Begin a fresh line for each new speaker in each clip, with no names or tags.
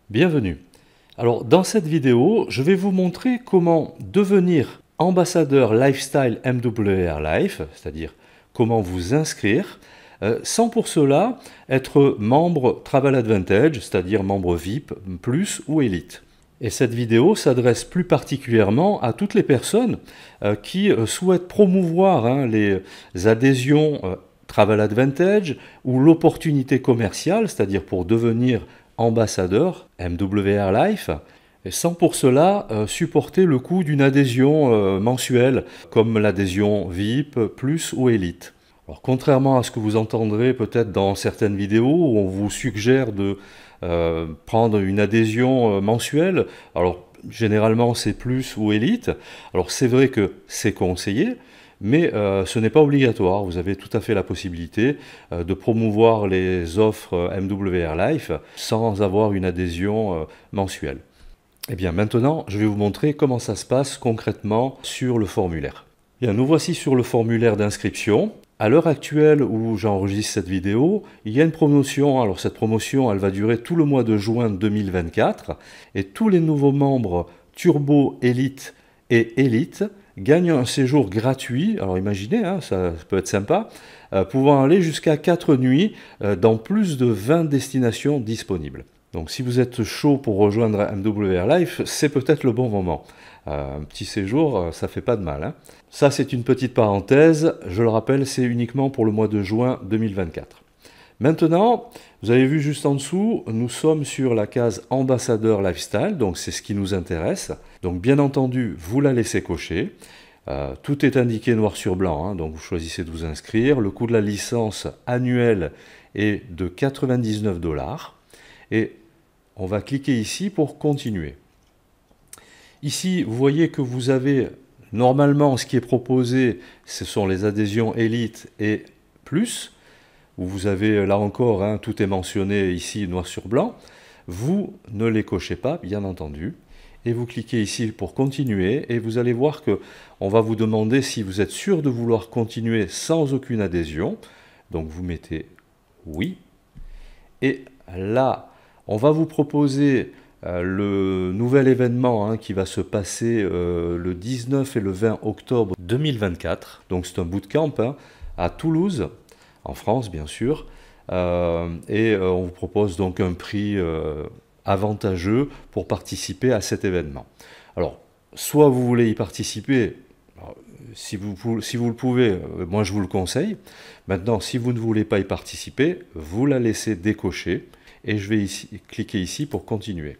Bienvenue. Alors dans cette vidéo, je vais vous montrer comment devenir ambassadeur Lifestyle MWR Life, c'est-à-dire comment vous inscrire, sans pour cela être membre Travel Advantage, c'est-à-dire membre VIP, Plus ou Elite. Et cette vidéo s'adresse plus particulièrement à toutes les personnes qui souhaitent promouvoir les adhésions Travel Advantage ou l'opportunité commerciale, c'est-à-dire pour devenir ambassadeur MWR Life, et sans pour cela supporter le coût d'une adhésion mensuelle, comme l'adhésion VIP, Plus ou Elite. Alors, contrairement à ce que vous entendrez peut-être dans certaines vidéos où on vous suggère de prendre une adhésion mensuelle, alors généralement c'est Plus ou Elite, alors c'est vrai que c'est conseillé, mais ce n'est pas obligatoire. Vous avez tout à fait la possibilité de promouvoir les offres MWR Life sans avoir une adhésion mensuelle. Et bien maintenant, je vais vous montrer comment ça se passe concrètement sur le formulaire. Bien, nous voici sur le formulaire d'inscription. À l'heure actuelle où j'enregistre cette vidéo, il y a une promotion. Alors cette promotion, elle va durer tout le mois de juin 2024 et tous les nouveaux membres Turbo, Elite et Elite gagnent un séjour gratuit. Alors imaginez, ça peut être sympa, pouvant aller jusqu'à 4 nuits dans plus de 20 destinations disponibles. Donc si vous êtes chaud pour rejoindre MWR Life, c'est peut-être le bon moment. Un petit séjour, ça fait pas de mal. Ça, c'est une petite parenthèse. Je le rappelle, c'est uniquement pour le mois de juin 2024. Maintenant, vous avez vu juste en dessous, nous sommes sur la case Ambassadeur Lifestyle, donc c'est ce qui nous intéresse. Donc bien entendu, vous la laissez cocher. Tout est indiqué noir sur blanc, donc vous choisissez de vous inscrire. Le coût de la licence annuelle est de 99 $. Et on va cliquer ici pour continuer. Ici, vous voyez que vous avez, normalement, ce qui est proposé, ce sont les adhésions Elite et Plus, où vous avez, là encore, tout est mentionné ici, noir sur blanc. Vous ne les cochez pas, bien entendu, et vous cliquez ici pour continuer, et vous allez voir qu'on va vous demander si vous êtes sûr de vouloir continuer sans aucune adhésion. Donc vous mettez oui, et là, on va vous proposer le nouvel événement qui va se passer le 19 et le 20 octobre 2024. Donc c'est un bootcamp à Toulouse, en France bien sûr. Et on vous propose donc un prix avantageux pour participer à cet événement. Alors, soit vous voulez y participer, alors, si vous le pouvez, moi je vous le conseille. Maintenant, si vous ne voulez pas y participer, vous la laissez décocher. Et je vais cliquer ici pour continuer.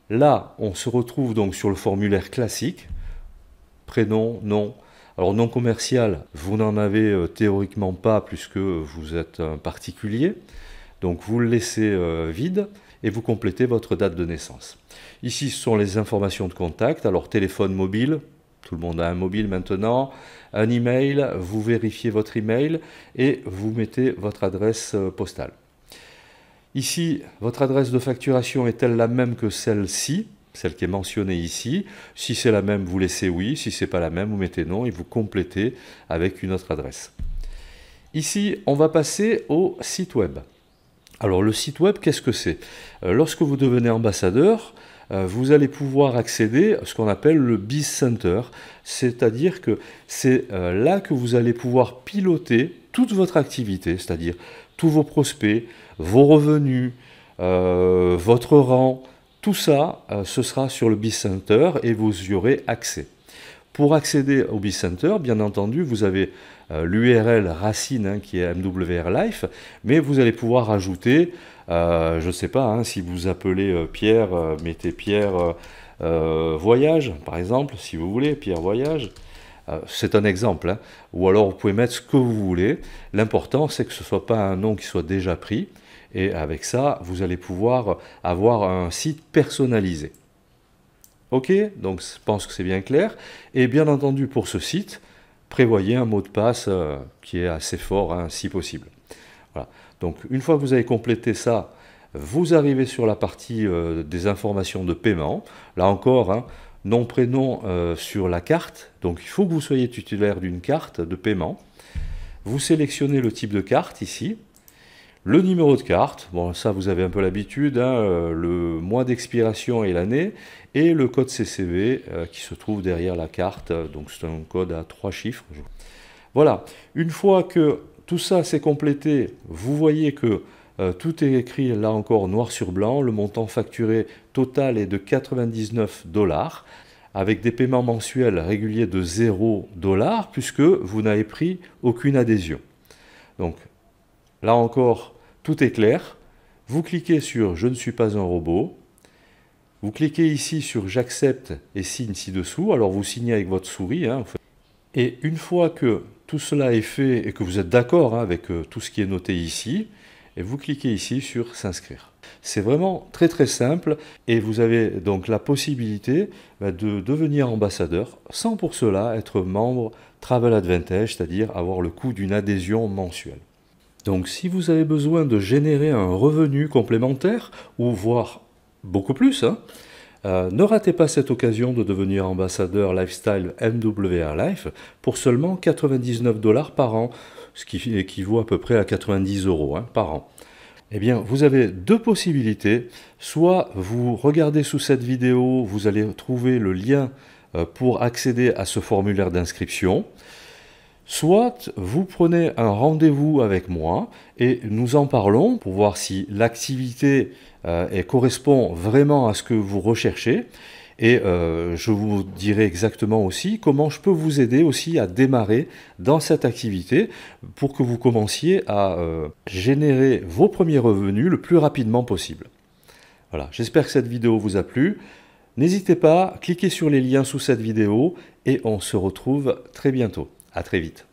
Là, on se retrouve donc sur le formulaire classique, prénom, nom. Alors nom commercial, vous n'en avez théoriquement pas puisque vous êtes un particulier. Donc vous le laissez vide et vous complétez votre date de naissance. Ici, ce sont les informations de contact. Alors téléphone mobile, tout le monde a un mobile maintenant. Un email, vous vérifiez votre email et vous mettez votre adresse postale. Ici, votre adresse de facturation est-elle la même que celle-ci, celle qui est mentionnée ici? Si c'est la même, vous laissez oui. Si ce n'est pas la même, vous mettez non et vous complétez avec une autre adresse. Ici, on va passer au site web. Alors le site web, qu'est-ce que c'est? Lorsque vous devenez ambassadeur, vous allez pouvoir accéder à ce qu'on appelle le Biz Center, c'est-à-dire que c'est là que vous allez pouvoir piloter toute votre activité, c'est-à-dire tous vos prospects, vos revenus, votre rang, tout ça, ce sera sur le Biz Center et vous y aurez accès. Pour accéder au Biz Center, bien entendu, vous avez l'URL racine qui est MWR Life, mais vous allez pouvoir ajouter, je ne sais pas, si vous appelez Pierre, mettez Pierre Voyage, par exemple, si vous voulez, Pierre Voyage. C'est un exemple, ou alors vous pouvez mettre ce que vous voulez. L'important, c'est que ce ne soit pas un nom qui soit déjà pris. Et avec ça, vous allez pouvoir avoir un site personnalisé. Ok, donc je pense que c'est bien clair. Et bien entendu, pour ce site, prévoyez un mot de passe qui est assez fort, si possible. Voilà. Donc une fois que vous avez complété ça, vous arrivez sur la partie des informations de paiement. Là encore, nom, prénom sur la carte. Donc il faut que vous soyez titulaire d'une carte de paiement. Vous sélectionnez le type de carte ici. le numéro de carte, bon ça vous avez un peu l'habitude, hein, le mois d'expiration et l'année, et le code CCV qui se trouve derrière la carte, donc c'est un code à 3 chiffres. Voilà, une fois que tout ça s'est complété, vous voyez que tout est écrit là encore noir sur blanc, le montant facturé total est de 99 $, avec des paiements mensuels réguliers de 0 $, puisque vous n'avez pris aucune adhésion. Donc là encore, tout est clair. Vous cliquez sur « Je ne suis pas un robot ». Vous cliquez ici sur « J'accepte » et signe ci-dessous. Alors vous signez avec votre souris. Hein. Et une fois que tout cela est fait et que vous êtes d'accord avec tout ce qui est noté ici, et vous cliquez ici sur « S'inscrire ». C'est vraiment très très simple et vous avez donc la possibilité de devenir ambassadeur sans pour cela être membre Travel Advantage, c'est-à-dire avoir le coût d'une adhésion mensuelle. Donc si vous avez besoin de générer un revenu complémentaire, ou voire beaucoup plus, hein, ne ratez pas cette occasion de devenir ambassadeur Lifestyle MWR Life pour seulement 99 $ par an, ce qui équivaut à peu près à 90 € hein, par an. Eh bien, vous avez deux possibilités. Soit vous regardez sous cette vidéo, vous allez trouver le lien pour accéder à ce formulaire d'inscription. Soit vous prenez un rendez-vous avec moi et nous en parlons pour voir si l'activité correspond vraiment à ce que vous recherchez. Et je vous dirai exactement aussi comment je peux vous aider aussi à démarrer dans cette activité pour que vous commenciez à générer vos premiers revenus le plus rapidement possible. Voilà, j'espère que cette vidéo vous a plu. N'hésitez pas, cliquez sur les liens sous cette vidéo et on se retrouve très bientôt. À très vite.